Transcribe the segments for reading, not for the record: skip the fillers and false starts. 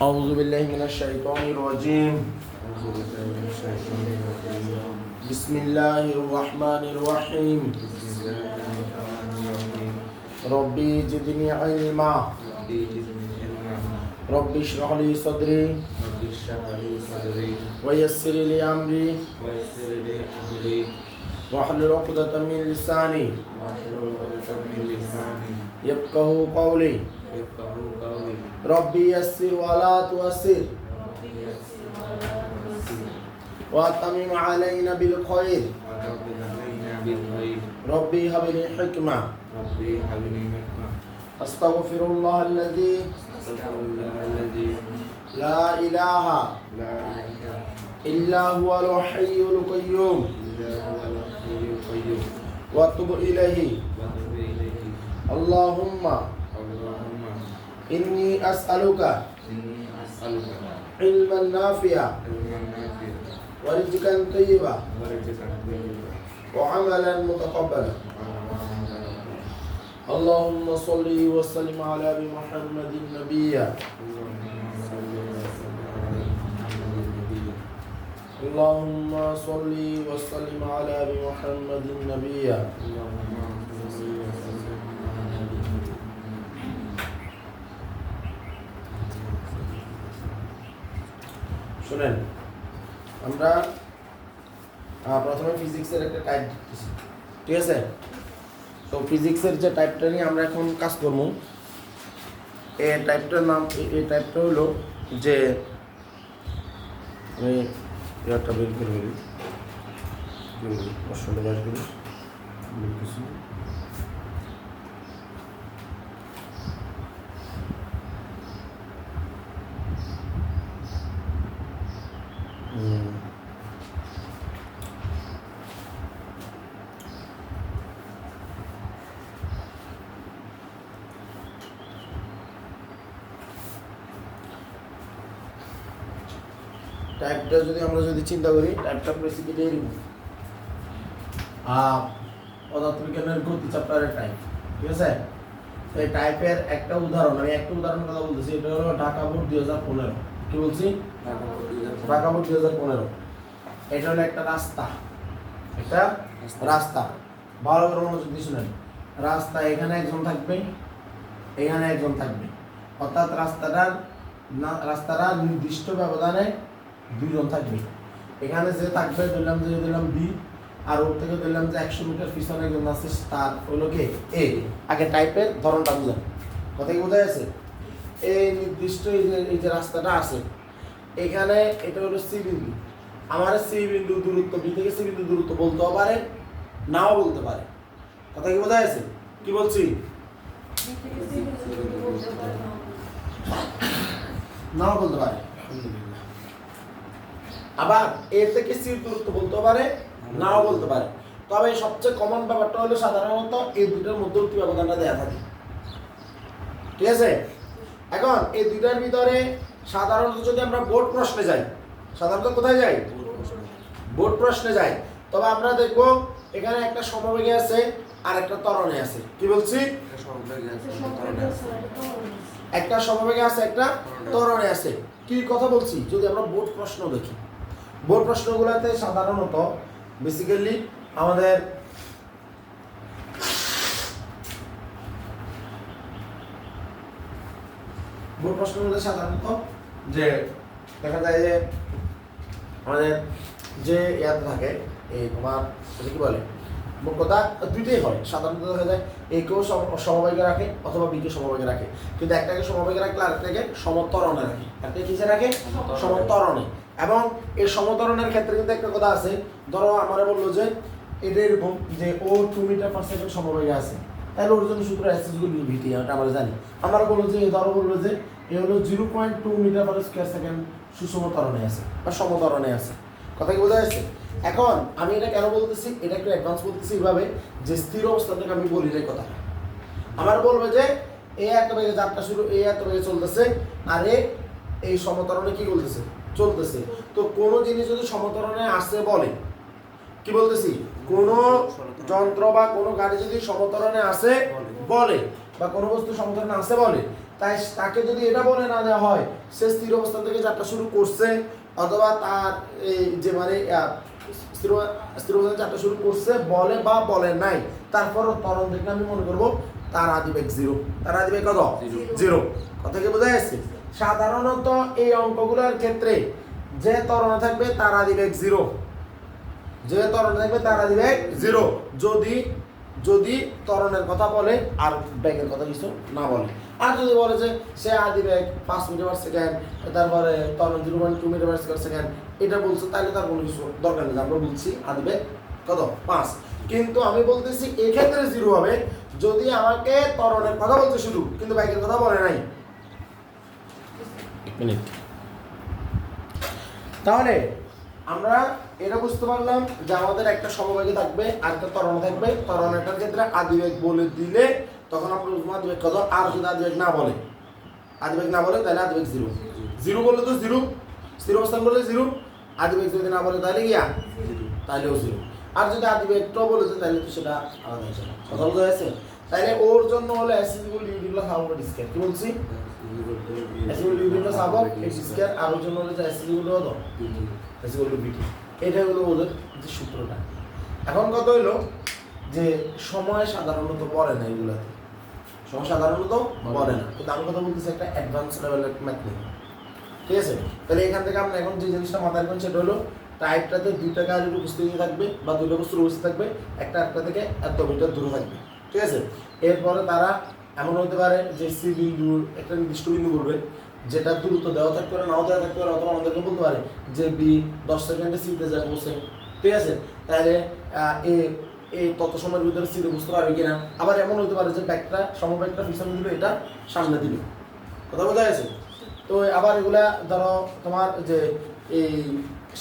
أعوذ بالله من الشيطان الرجيم. بسم الله الرحمن الرحيم. ربي زدني علما. ربي اشرح لي صدري ويسر لي أمري واحلل عقدة من لساني يفقهوا قولي. ربي يسر ولا تؤسر وأتمم علينا بالخير. ربي هب لي حكمة. أستغفر الله الذي لا إله إلا هو الحي القيوم وأتوب إليه. اللهم إني أسألك علما نافعا ورزقا طيبا وعملا متقبلا. اللهم صل وسلم على محمد النبي. اللهم صل وسلم على محمد النبي. শুনেন, আমরা প্রথমে ফিজিক্সের একটা টাইপ দিচ্ছি, ঠিক আছে? তো ফিজিক্সের যে টাইপটা নিয়ে আমরা এখন কাজ করব, এই টাইপটার নাম, এই টাইপটা হলো যে আমি একটা বের করে বলি, প্রশ্নটা বের করি কিছু। টাইপটা আমরা যদি চিন্তা করি, টাইপটা বেসিক্যালি এরকম পদার্থবিজ্ঞানের গতি চ্যাপ্টারের টাইপ, ঠিক আছে? তো এই টাইপের একটা উদাহরণ, আমি একটা উদাহরণের কথা বলতেছি, এটা হলো ঢাকা বোর্ড 2015। কি বলছি? ঢাকা বোর্ড 2015। এটা হলো একটা রাস্তা, একটা রাস্তা। ভালো করে মনোযোগ দিয়ে শুনেন। রাস্তা, এখানে একজন থাকবে, এখানে একজন থাকবে, অর্থাৎ রাস্তাটা নির্দিষ্ট ব্যবধানে দুইজন থাকবে। এখানে যে থাকবে ধরলাম বি, আর ওর থেকে ধরলাম যে 100 মিটার পিছনে একজন আছে, তার হলো কে? এ। আগে টাইপের ধরনটা বুঝেন, কথা কি বোঝা যাচ্ছে? এই নির্দিষ্ট এই যে রাস্তাটা আছে, এখানে এটা হলো সি বিন্দু। আমার সি বিন্দু দূরত্ব, বি থেকে সি বিন্দু দূরত্ব বলতেও পারে, নাও বলতে পারে। কথা কি বোঝা যাচ্ছে? কি বলছি? নাও বলতে পারে। আবার এ থেকে সি দূরত্ব বলতে পারে, নাও বলতে পারে। তবে সবচেয়ে কমন ব্যাপারটা হলো সাধারণত এই দুটোর মধ্যবর্তী ব্যবধানটা দেয়া থাকে, ঠিক আছে? এখন এই দুইটার ভিতরে সাধারণত যদি আমরা বোর্ড প্রশ্নে যাই, সাধারণত কোথায় যাই? বোর্ড প্রশ্নে যাই। তবে আমরা দেখব এখানে একটা সমবেগে আছে আর একটা ত্বরণে আছে। কি বলছি? একটা সমবেগে আছে, একটা ত্বরণে আছে। কি কথা বলছি? যদি আমরা বোর্ড প্রশ্ন দেখি, বোর্ড প্রশ্নগুলোতে সাধারণত বেসিক্যালি আমাদের বোর্ড প্রশ্নগুলো সাধারণত যে দেখা যায় যে আমাদের যে ইয়াদ থাকে, এই তোমার কি বলে, মোট কথা দুইটাই হয়। সাধারণত দেখা যায় একেও সমবেগে রাখে অথবা বিকে সমবেগে রাখে, কিন্তু একটাকে সমবেগে রাখলে আরেকটাকে সমত্বরণে রাখে। একটা কিসে রাখে? সমত্বরণে। এবং এই সমত্বরণের ক্ষেত্রে কিন্তু একটা কথা আছে, ধরো আমরা বললো যে এটা এরকম যে ও 2 মিটার পার সেকেন্ড সমবেগে আছে, তাহলে ওর জন্য সূত্র এসএসগুলি ভিটি, এটা আমরা জানি। আমরা বললো যে ধরো বললো যে এ হলো 0.2 মিটার পার স্কয়ার সেকেন্ড সুষমত্বরণে আছে বা সমত্বরণে আছে। কথা কি বোঝা যাচ্ছে? এখন আমি এটা কেন বলতেছি, এটা একটু অ্যাডভান্স বলতেছি এইভাবে যে স্থির অবস্থা থেকে আমি বলি এই কথা। আমার বলবে যে এ এত বেগে যাত্রা শুরু, এ এত বেগে চলতেছে, আর এই সমত্বরণে কি বলতেছে? চলতেছে। তো কোনো জিনিস যদি সমত্বরণে আসে বলে, কি বলতেছি, কোনো যন্ত্র বা কোনো গাড়ি যদি সমতরণে আসে বলে বা কোনো বস্তু সমতরণে আসে বলে, তাই তাকে যদি এটা বলে না দেওয়া হয় সে স্থির অবস্থান থেকে যাত্রা শুরু করছে অথবা তার এই যে মানে স্থির অবস্থানে যাত্রা শুরু করছে বলে বা বলে নাই, তারপরও ত্বরণ দেখলে আমি মনে করবো তার আদিবেগ 0। তার আদিবেগ কত? 0। কথা কি বোঝা যাচ্ছে? সাধারণত এই অঙ্কগুলোর ক্ষেত্রে যে ত্বরণে থাকবে তার আদিবেগ 0, যে ত্বরণে থাকবে তার আদিবেগ 0, যদি ত্বরণের কথা বলে আর বেগের কথা কিছু না বলে। আর যদি বলে যে সে আদিবেগ 5 মিটার পার সেকেন্ড, তারপরে ত্বরণ 0.2 মিটার পার সেকেন্ড এটা বলছে, তাহলে তার কোনো কিছু দরকার নেই। আমরা বলছি আদিবেগ কত? 5। কিন্তু আমি বলতেছি এক্ষেত্রে 0 হবে যদি আমাকে ত্বরণের কথা বলতে শুরু কিন্তু বেগের কথা বলে নাই। এক মিনিট। তাহলে আমরা এটা বুঝতে পারলাম যে আমাদের একটা সমবেগে থাকবে আর একটা ত্বরণ থাকবে। ত্বরণের ক্ষেত্রে আদিবেগ বলে দিলে তখন আমরা বুঝবো আদিবেগ কত। আর যদি আদিবেগ না বলে তাহলে আদিবেগ 0। 0 বললে তো 0, স্থির অবস্থান বললে 0, আদিবেগ যদি না বলে তাহলে গিয়া তাহলেও 0। আর যদি আদিবেগটাও বলেছে তাহলে তো সেটা আলাদা হিসাবে। কথা বলতে হয়েছে? তাহলে ওর জন্য হলো S=U+half কি বলছি? S=U+half আর ওর জন্য হলো S=BT। এটা হলো ওদের যে সূত্রটা। এখন কথা হলো যে সময় সাধারণত পড়ে না এগুলাতে, সময় সাধারণত পড়ে না, কিন্তু আমি কথা বলতেছি একটা অ্যাডভান্স লেভেলের ম্যাথ নিয়ে। ঠিক আছে? তাহলে এখান থেকে আমরা এখন যে জিনিসটা মাথায় রাখবেন সেটা হলো টাইপটাতে দুইটা কাজের উপস্থিতি থাকবে বা দুইটা বস্তুর উপস্থিতি থাকবে, একটা থেকে এত মিটার দূরে থাকবে। ঠিক আছে? এরপরে তারা এমন হতে পারে যে সি বিন্দুর একটা নির্দিষ্ট বিন্দু করবে যেটা দূরত্ব দেওয়া থাকতে পারে, নাও দেওয়া থাকতে পারে, অথবা আমাদেরকে বলতে পারে যে বি 10 সেকেন্ডে সিতে যাবে বসে। ঠিক আছে? তাহলে এই তত সময়ের ভিতরে সিতে বুঝতে পারবে কিনা। আবার এমন হতে পারে যে ব্যাগটা সমব্যাগটা পিছনে দিল, এটা সামনে দিল। কথা বোঝা গেছে? তো আবার এগুলা ধরো তোমার যে এই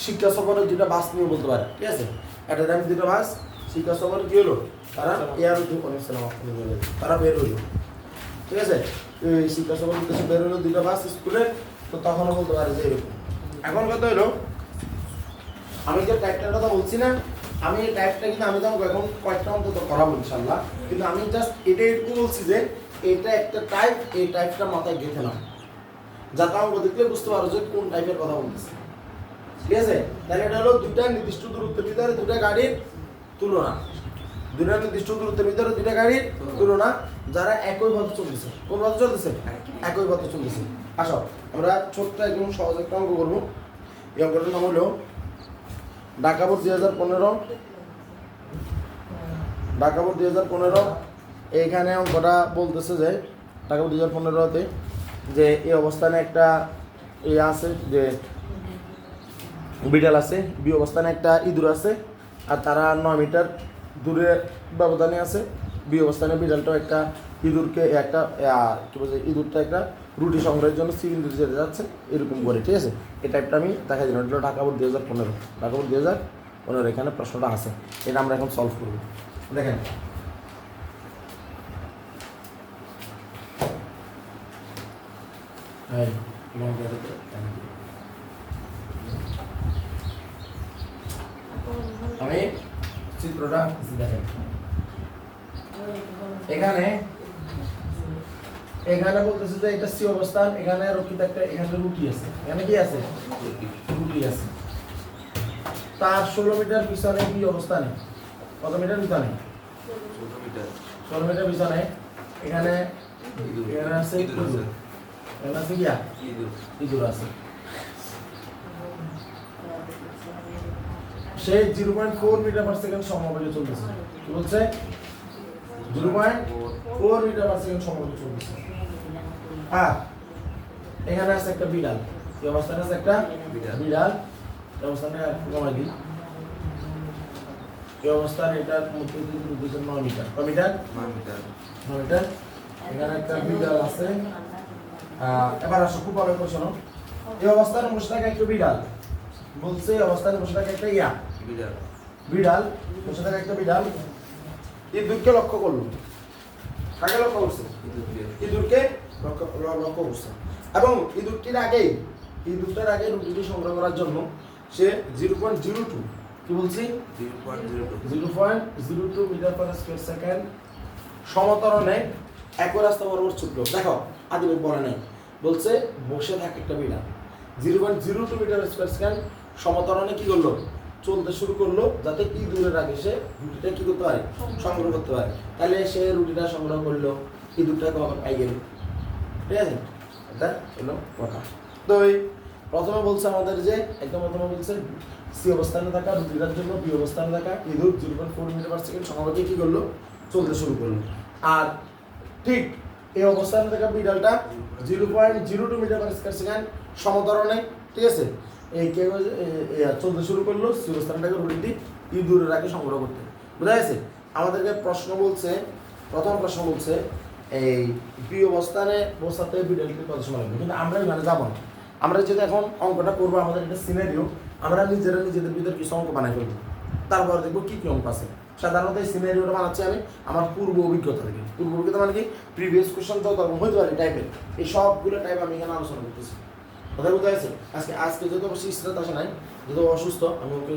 শিক্ষা সফরের দুটা বাস নিয়ে বলতে পারে। ঠিক আছে? একটা টাইম দুটো বাস শিক্ষা সফর কি হলো, তারা তারা বের হইলো। ঠিক আছে? এই শিক্ষা সফর উদ্দেশ্যে বের হইলো দুইটা বাস স্কুলে, তো তখনও বলতে পারে যে এরকম। এখন কথা হইলো আমি যে টাইপটার কথা বলছি না, আমি এই টাইপটা কিন্তু আমি তোমাকে এখন কয়েকটা অন্তত করাবো ইনশাল্লাহ, কিন্তু আমি জাস্ট এটাই একটু বলছি যে এটা একটা টাইপ, এই টাইপটা মাথায় গেঁথে নাও যাতে অঙ্ক দেখলে বুঝতে পারো যে কোন টাইপের কথা বলতেছে। ঠিক আছে? তাহলে এটা হলো দুইটা নির্দিষ্ট দূরত্বের ভিতরে দুটা গাড়ির তুলনা, দুইটা নির্দিষ্ট দূরত্বের ভিতরে দুইটা গাড়ির তুলনা যারা একই পথে চলতেছে। কোন পথে চলতেছে? একই পথে চলতেছে। আসো আমরা ছোট্ট একদম সহজ একটা অঙ্ক করবো। এই অঙ্কটার নাম হলো ঢাকা বোর্ড 2015। ঢাকা বোর্ড 2015 এইখানে অঙ্কটা বলতেছে যে ঢাকা বোর্ড 2015-তে যে এই অবস্থানে একটা আছে যে বিড়াল আছে, বি অবস্থানে একটা ইঁদুর আছে, আর তারা 9 মিটার দূরে ব্যবধানে আছে। বি অবস্থানে বিড়ালটাও একটা ইঁদুরকে একটা কি বলছে ইঁদুরটা একটা রুটি সংগ্রহের জন্য সি বিন্দুতে যেতে যাচ্ছে এরকম করে। ঠিক আছে? এই টাইপটা আমি দেখা দিলাম। এটা ঢাকা বোর্ড 2015। ঢাকা বোর্ড 2015 এখানে প্রশ্নটা আছে, এটা আমরা এখন সলভ করব। দেখেন আমি চিত্রটা দেখেন। এখানে বলতেছে যে এটা সি অবস্থান, এখানে রক্ষিত একটা এখানে রুটি আছে, এখানে কি আছে? রুটি আছে। তার 16 মিটার পিছনে বি অবস্থানে, কত মিটার পিছনে? 16 মিটার পিছনে এখানে আছে ইঁদুর, এখানে আছে কি? ইঁদুর আছে। সে 0.4 মিটার পার সেকেন্ড সমবেগে চলতেছে। কি বলছে? 0.4 মিটার পার সেকেন্ড সমবেগে চলতেছে। এখানে আছে একটা বিড়াল, এই অবস্থানে আছে একটা বিড়াল, এই অবস্থানে কমাই দিই, এই অবস্থানে এটার মধ্যে 9 মিটার। কত মিটার? 9 মিটার। এখানে একটা বিড়াল আছে। এবার আসো খুব ভালো করে শোনো। এই অবস্থানে বসে থাকে একটা বিড়াল, বলছে এই অবস্থানে বসে থাকে একটা বিড়াল বসে থাকে একটা বিড়াল। ইঁদুরকে লক্ষ্য করলো। কাকে লক্ষ্য করছে? ইঁদুরকে লক্ষ্য করছে। এবং ইঁদুরটার আগে রুটিটি সংগ্রহ করার জন্য সে 0.02 কি বলছি 0.02 মিটার পার স্কয়ার সেকেন্ড সমতরণে একই রাস্তা বরাবর ছুটলো। দেখো আদিবেগ বলে নাই, বলছে বসে থাকে একটা বিড়াল 0.02 মিটার স্কয়ার সেকেন্ড সমতরণে কি করলো, চলতে শুরু করলো, যাতে কি দূরের আগে সে রুটিটা কি করতে পারে, সংগ্রহ করতে পারে। তাহলে সে রুটিটা সংগ্রহ করলো, ইঁদুরটা কখন পাই গেল, ঠিক আছে? এটা হলো কথা। তো প্রথমে বলছে আমাদের যে একদম প্রথমে বলছে সি অবস্থানে থাকা রুটিটার জন্য বি অবস্থানে থাকা ইঁদুর 0.4 মিটার পার সেকেন্ড সমবেগে কি করলো, চলতে শুরু করলো। আর ঠিক এই অবস্থানে থাকা বিড়ালটা 0.02 মিটার পার স্কয়ার সেকেন্ড সমতরণে, ঠিক আছে, এই কে চলতে শুরু করলো সি অবস্থানটাকে রুটিটি ইঁদুরের আগে সংগ্রহ করতে। বুঝা গেছে? আমাদেরকে প্রশ্ন বলছে, প্রথম প্রশ্ন বলছে এই বি অবস্থানে পৌঁছাতে বিড়ালটি কত সময় লাগবে, কিন্তু আমরা এখানে যাবো না। আমরা যেটা এখন অঙ্কটা করবো, আমাদের একটা সিনারিও, আমরা নিজেদের ভিতরে কিছু অঙ্ক বানাই ফেলবো, তারপর দেখবো কি কি অঙ্ক আছে। সাধারণত এই সিনারিওটা বানাচ্ছি আমি আমার পূর্ব অভিজ্ঞতা থেকে। পূর্ব অভিজ্ঞতা মানে কি, প্রিভিয়াস কোশ্চেন যত রকম হতে পারে টাইপের, এই সবগুলো টাইপ আমি এখানে আলোচনা করতেছি। কথা বলতে আছে। আজকে যত অবশ্যই স্ট্রেস আসে নাই, যত অসুস্থ, আমি ওকে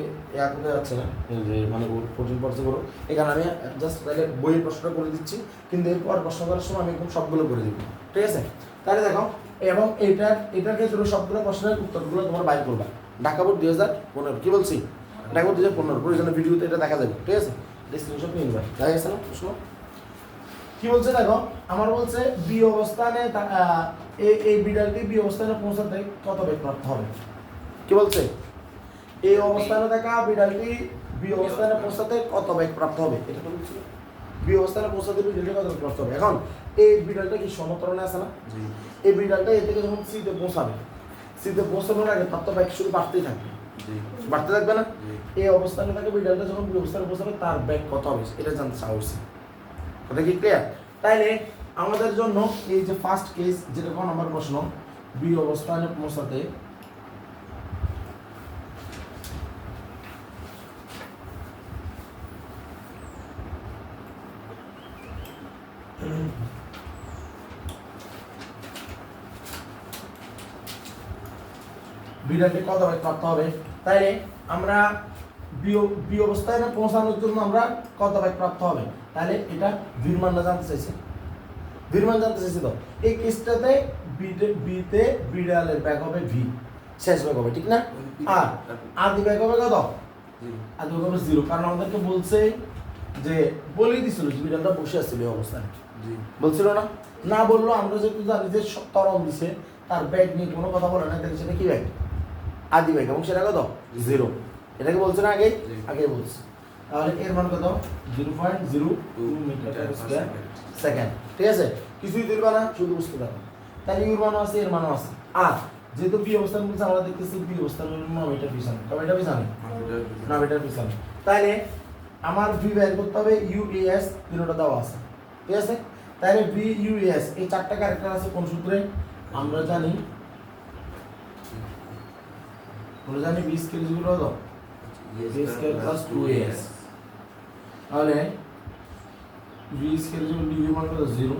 করতে যাচ্ছি না যে মানে ওর কঠিন পড়তে করো, এখানে আমি জাস্ট তাহলে বইয়ের প্রশ্নটা করে দিচ্ছি, কিন্তু এরপর প্রশ্ন করার সময় আমি একদম সবগুলো করে দিব, ঠিক আছে? তাহলে দেখো, এবং এটার ক্ষেত্রে সবগুলো প্রশ্নের উত্তরগুলো তোমার বাইর করবা। ঢাকা বোর্ড 2015, কি বলছি, ঢাকা বোর্ড 2015 প্রয়োজনে ভিডিওতে এটা দেখা যাবে, ঠিক আছে? স্ক্রিনশট নিয়ে নিবা, দেখা গেছে না প্রশ্ন? কি বলছে দেখো, আমার বলছে বি অবস্থানে এই বিড়ালটি বি অবস্থানে পৌঁছাতে কত বেগ প্রাপ্ত হবে। কি বলছে, এই অবস্থানে থাকা বিড়ালটি বি অবস্থানে পৌঁছাতে কত বেগ প্রাপ্ত হবে, এটা তো বলছিল। বি অবস্থানে পৌঁছাতে বিড়ালটি কত বেগ প্রাপ্ত হবে। এখন এই বিড়ালটা কি সমতরণে আছে না, এই বিড়ালটা এ থেকে যখন সিতে পৌঁছাবে, সিতে পৌঁছানোর আগে প্রাপ্ত বেগ শুধু বাড়তেই থাকবে, বাড়তে থাকবে না? এই অবস্থানে থাকা বিড়ালটা যখন বি অবস্থানে পৌঁছাবে তার বেগ কত হবে এটা জানতে চাওয়া হয়েছে। কথা কি ক্লিয়ার? তাইলে আমাদের জন্য এই যে ফার্স্ট কেস, যেটা কোন নম্বর প্রশ্ন, বি অবস্থানে পৌঁছাতে বিড়ালটি কত বেগ প্রাপ্ত হবে। তাইলে আমরা বি অবস্থায় পৌঁছানোর জন্য আমরা কত বেগ প্রাপ্ত হবে, তাহলে এটা ভির মানটা জানতে চাইছে, ভির মান জানতে চাইছে। তো এই কেসটাতে বিতে বিড়ালের বেগ হবে ভি, শেষ বেগ হবে, ঠিক না? আর আদি বেগ হবে কত, আদি বেগ হবে 0, কারণ আমাদেরকে বলছে যে বলেই দিছিল যে বিড়ালটা বসে আসছিল এই অবস্থায়, বলছিল না? না বললো, আমরা যেহেতু জানি যে ত্বরণ দিছে, তার ব্যাগ নিয়ে কোনো কথা বলে না, তাহলে সেটা কি ব্যাগ, আদি ব্যাগ, এবং সেটা কত 0, এটাকে বলছে না আগে বলছে। তাহলে এর মান কত 0.02 মিটার স্কয়ার সেকেন্ড, ঠিক আছে? কিছুই দিবা না, শুধু বুঝতে পারো। তাহলে ইউর মানও আছে, এর মানও আছে। আর যেহেতু বি অবস্থান বলছে, আমরা দেখতেছি বি অবস্থান মিটার পিছনে, তবে এটা পিছনে না, মিটার পিছনে। তাহলে আমার ভি বের করতে হবে, ইউ এ এস তিনটা দেওয়া আছে, ঠিক আছে? তাহলে ভি ইউ এস এই চারটা ক্যারেক্টার আছে কোন সূত্রে, আমরা জানি v square equal to v square plus 2as। তাহলে v square equal to v মান কত 0,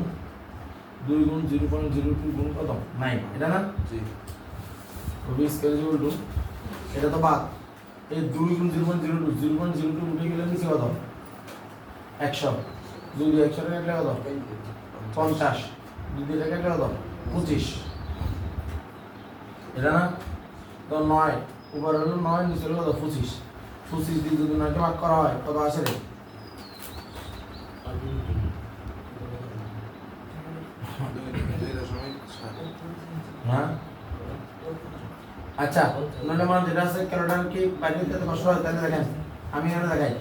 2 গুণ 0.02 গুণ কত 9, এটা না? জি। বি স্কয়ার ইকুয়াল টু, এটা তো বাদ, এই 2 গুণ 0.02 উঠে গেলে নিচে কত 100, যদি 100 টাকা কাটলে কত 50, যদি টাকা কাটলে কত 25, এটা না? তো 9 উপরে হলো 9, নিচে হলো কত 25 দিয়ে যদি 9কে ভাগ করা হয় কত আসে রে? হ্যাঁ, আচ্ছা, 9 মান যেটা আছে ক্যালকুলেটর কি বাইরে দিতে কষ্ট হয়, তাহলে দেখেন আমি এখানে দেখাই,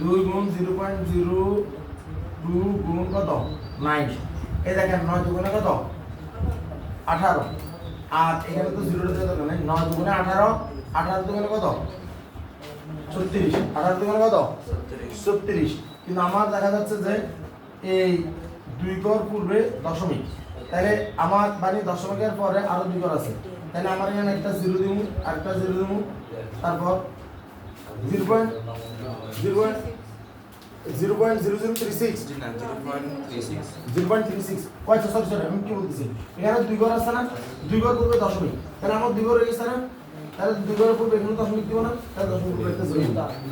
2 গুণ 0.02 গুণ কত 9, এই দেখেন 9 দুগুণে কত 18, আর এখানে তো 0 টা দরকার নাই, 9 দুগুণে 18, 18 দুগুণে কত 36, 18 দুগুণে কত 36। কিন্তু আমার দেখা যাচ্ছে যে এই 2 ঘর পূর্বে দশমিক, তাহলে আমার মানে দশমিকের পরে আরো 2 ঘর আছে, তাহলে আমার এখানে একটা 0 দিব, আরেকটা 0 দিব, তারপর 0.0036 কয়টা, সরি আমি কি বলতেছি, এখানে 2 ঘর আছে না, 2 ঘর পূর্বে দশমিক, তাহলে আমার 2 ঘর হয়ে গেছে না, তাহলে 2 ঘর পূর্বে এখানে দশমিক দিব না, তাহলে দশমিক পূর্বে একটা 0,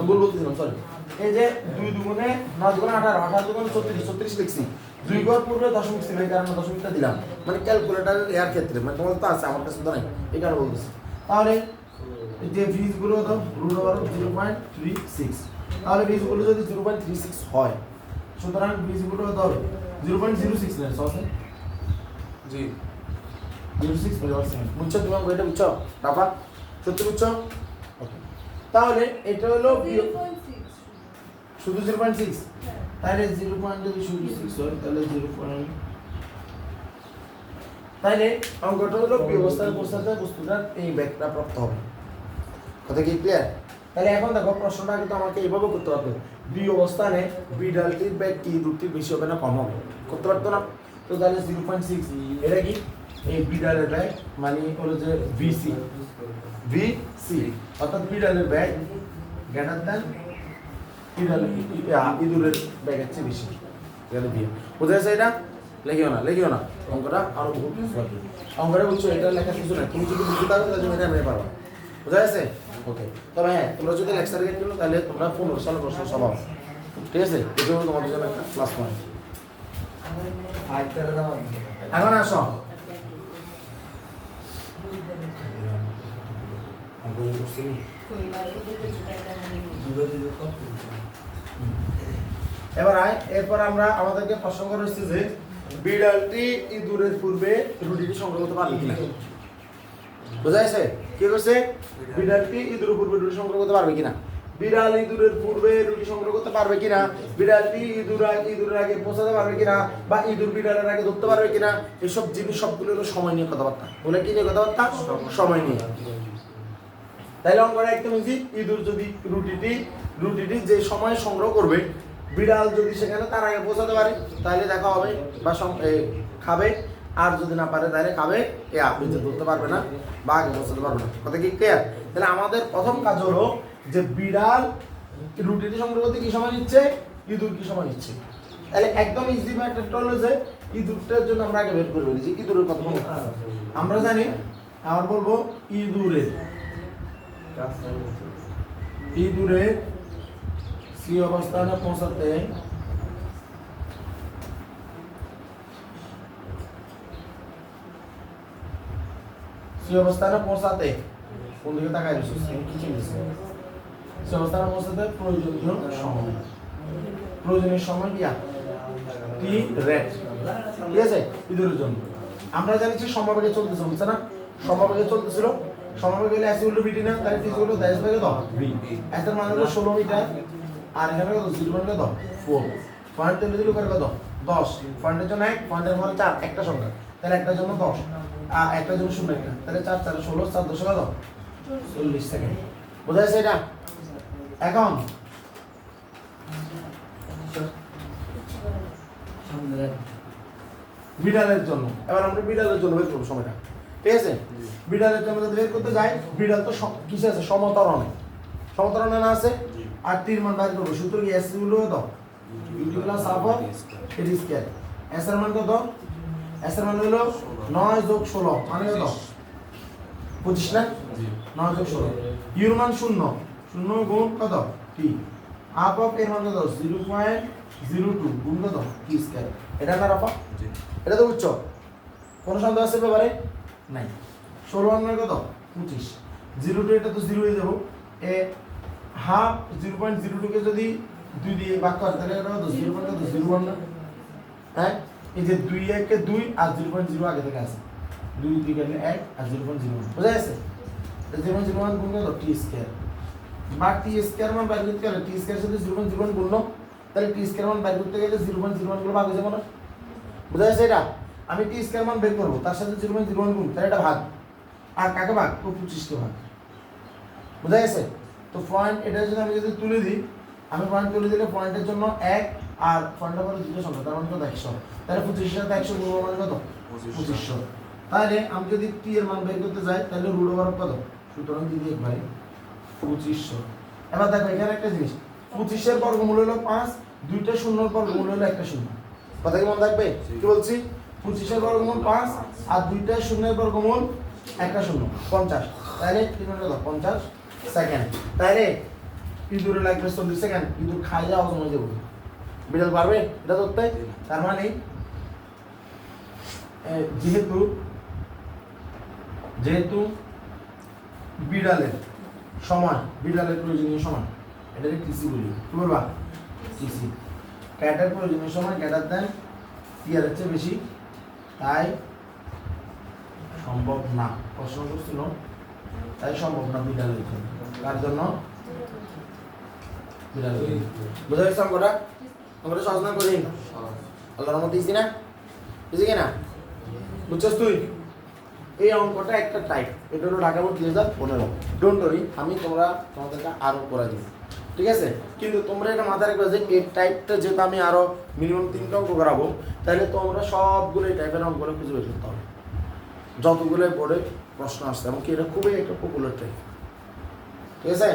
ভুল বলতেছিলাম, সরি এই যে 2 দুগুণে 9 দুগুণে 18 18 দুগুণে 34 34 লিখছি 2 ঘর পূর্বে দশমিক ছিল এই কারণে দশমিকটা দিলাম মানে ক্যালকুলেটরের এর ক্ষেত্রে মানে তোমার তো আছে আমার কাছে তো নাই এই কারণে বলতেছি তাহলে যে ভিজ গুলো তো √0.36 তাহলে ভিজ গুলো যদি 0.36 হয় সুতরাং ভিজ গুলো ধরো 0.06 না সসে জি 06 % বুঝছো তুমি এটা বুঝছো বাবা সত্যি বুঝছো ওকে তাহলে এটা হলো শুধু 0.6 তাহলে 0. যদি শুধু 6 হয় তাহলে 0. তাহলে অঙ্কটা হলো পি অবস্থায় পৌঁছাতে বস্তুটার এই ব্যাগটা প্রাপ্ত হবে কথা কি ক্লিয়ার তাহলে এখন দেখো প্রশ্নটা কিন্তু আমাকে এইভাবে করতে হবে বি অবস্থানে বি ডালটির ব্যাগ কি দুটির বেশি হবে না কম হবে করতে পারতো না তো তাহলে 0.6 এটা কি এই বি ডালের ব্যাগ মানে হলো যে ভিসি ভিসি অর্থাৎ বি ডালের ব্যাগ গ্রেটার দ্যান ইঁদুরের ব্যাগের চেয়ে বেশি এখানে দিয়ে বুঝা যাচ্ছে এটা লেখিও না অঙ্কটা আরো বহুত অঙ্কটা বুঝছো এটা লেখা কিছু না তুমি যদি বুঝতে পারো তাহলে তুমি এটা মেনে পারবা বুঝা যাচ্ছে ওকে তবে হ্যাঁ তোমরা যদি লেকচার গেট করো তাহলে তোমরা 15 সালের প্রশ্ন সব হবে ঠিক আছে এটা হলো তোমাদের জন্য একটা ক্লাস পয়েন্ট এখন আসো এরপর আমরা আমাদেরকে প্রশ্ন করা হচ্ছে যে বিড়ালটি ইঁদুরের পূর্বে রুটিটি সংগ্রহ করতে পারবে কিনা বুঝা যাচ্ছে কি করছে বিড়ালটি ইঁদুরের পূর্বে রুটি সংগ্রহ করতে পারবে কিনা বিড়াল ইঁদুরের পূর্বে রুটি সংগ্রহ করতে পারবে কিনা বিড়ালটি ইঁদুরের আগে পৌঁছাতে পারবে কিনা বা ইঁদুর বিড়ালের আগে ধরতে পারবে কিনা এসব জিনিস সবগুলো হলো সময় নিয়ে কথাবার্তা বলে কি নিয়ে কথাবার্তা সময় নিয়ে তাইলে অঙ্কটা একদম ইজি ইঁদুর যদি রুটিটি যে সময় সংগ্রহ করবে বিড়াল যদি সেখানে তার আগে পৌঁছাতে পারে তাহলে দেখা হবে বা খাবে আর যদি না পারে তাহলে খাবে আপনি ধরতে পারবে না বা আগে পৌঁছাতে পারবে না কথা কি ক্লিয়ার তাহলে আমাদের প্রথম কাজ হলো যে বিড়াল রুটিটি সংগ্রহ করতে কি সময় নিচ্ছে ইঁদুর কি সময় নিচ্ছে তাহলে একদম ইজি ম্যাটারটা হলো যে ইঁদুরটার জন্য আমরা আগে বের করে বলি যে ইঁদুরের কথা আমরা জানি আমরা বলবো ইঁদুরের সি অবস্থানে পৌঁছাতে কোন দিকে তাকাই রয়েছে কি চিনতেছে সি অবস্থানে পৌঁছাতে প্রয়োজনীয় সময় কি টি রেট ঠিক আছে ইঁদুরের জন্য আমরা জানি যে সমবেগে চলতেছে বুঝছে না সমবেগে চলতেছিল সমবেগে গেলে এসি হলো বিটি না তাহলে টি হলো 10 ভাগে 10 বি এটার মান হলো 16 মিটার আর এখানে কত 0 মানে কত 4 পয়েন্ট তেলে দিলে করে কত 10 পয়েন্টের জন্য 1 পয়েন্টের মানে 4 একটা সংখ্যা তাহলে একটার জন্য 10 আর একটার জন্য 0 একটা তাহলে 4 4 16 4 10 কত 40 সেকেন্ড বোঝা যাচ্ছে এটা এখন বিড়ালের জন্য এবার আমরা বিড়ালের জন্য বের করব সময়টা ঠিক আছে বিড়ালের জন্য যদি বের করতে যাই বিড়াল তো কিসে আছে সমতরণে না আছে আর তীর মান বাইর করব সূত্র কি এস হলো দাও ইউ প্লাস হাফ অফ এর স্কয়ার এস এর মান কত এস এর মান হলো 9 যোগ 16 মানে কত 25 না 9 যোগ 16 ইউর মান 0 0 গুণ কত টি হাফ অফ এর মান কত 0.02 গুণ কত টি স্কয়ার এটা না রাফা এটা তো বুঝছো কোন সন্দেহ আছে ব্যাপারে নাই 16 মানে কত 25 0 এটা তো 0 হয়ে যাব এ হাফ 0.02 কে যদি 2 দিয়ে ভাগ করে তাহলে এটা কত 0.01 না হ্যাঁ এই যে 2 1 কে 2 আর 0.0 আগে থেকে আছে 2 2 গেলে 1 আর 0.01 বুঝা গেছে 0.01 গুণ কত টি স্কয়ার বা টি স্কয়ার মান বের করতে গেলে টি স্কয়ার সাথে 0.01 গুণ তাহলে টি স্কয়ার মান বের করতে গেলে 0.01 গুলো ভাগ হয়ে যাবে না বুঝা গেছে এটা আমি টি স্কয়ার মান বের করব তার সাথে 0.01 গুণ তাহলে এটা ভাগ আর কাকে ভাগ 25 কে ভাগ বুঝা গেছে তো পয়েন্ট এটা যদি আমি তুলে দিই আমি পয়েন্ট তুলে দিলে পয়েন্টের জন্য 1 আর পয়েন্টের পরে দুটো সংখ্যা তার মানে কত 100 তাহলে 25 এর সাথে 100 গুণ মানে কত 2500 তাহলে আমি যদি টি এর মান বের করতে যাই তাহলে রুট ওভার কত সুতরাং দিদি একবারে 2500 এবার দেখো এখানে একটা জিনিস 25 এর বর্গমূল হলো 5 দুইটা শূন্যর বর্গমূল হলো একটা শূন্য কথা কি মনে থাকবে কি বলছি 25 এর বর্গমূল 5 আর দুইটা শূন্যের বর্গমূল একটা শূন্য 50 তাহলে কি মানে কত 50 সেকেন্ড তাহলে ইঁদুরে লাগবে 40 সেকেন্ড, ইঁদুর খাইলে হজম হয়ে যাবে। বিড়াল পারবে এটা ধরতে? তার মানে যেহেতু বিড়ালের সময়, বিড়ালের প্রয়োজনীয় সময়, এটাকে টিসি বলি। কি বলবা? টিসি। ক্যাটের প্রয়োজনীয় সময় ক্যাটার দেন টিয়ারের চেয়ে বেশি, তাই সম্ভব না। প্রশ্ন করছিল তাই সম্ভব না বিড়ালের জন্য। কার জন্য? বিড়ালের জন্য। বুঝা গেছে অঙ্কটা? আমরা সহজ না করি, আল্লাহর রহমতে ইজি না? ইজি কিনা? বুঝছস তুই? এই অঙ্কটা একটা টাইপ, এটা হলো ঢাকা বোর্ড 2015। ডোন্ট ওয়ারি, আমি তোমাদেরকে আরো করে দিব, ঠিক আছে? কিন্তু তোমরা এটা মাথায় রাখবে যে এই টাইপটা যেহেতু আমি আরো মিনিমাম 3টা অঙ্ক করাবো, তাহলে তোমরা সবগুলো এই টাইপের অঙ্কগুলো খুঁজে বের করতে হবে, যতগুলো পড়ে প্রশ্ন আসছে। এমনকি এটা খুবই একটা পপুলার টাইপ, ঠিক আছে?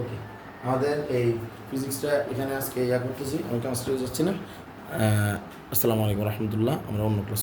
ওকে, আমাদের এই ফিজিক্সটা এখানে আজকে করতেছি, আমি ক্লাস যাচ্ছি না। আসসালামু আলাইকুম রহমতুল্লাহ। আমরা অন্য ক্লাস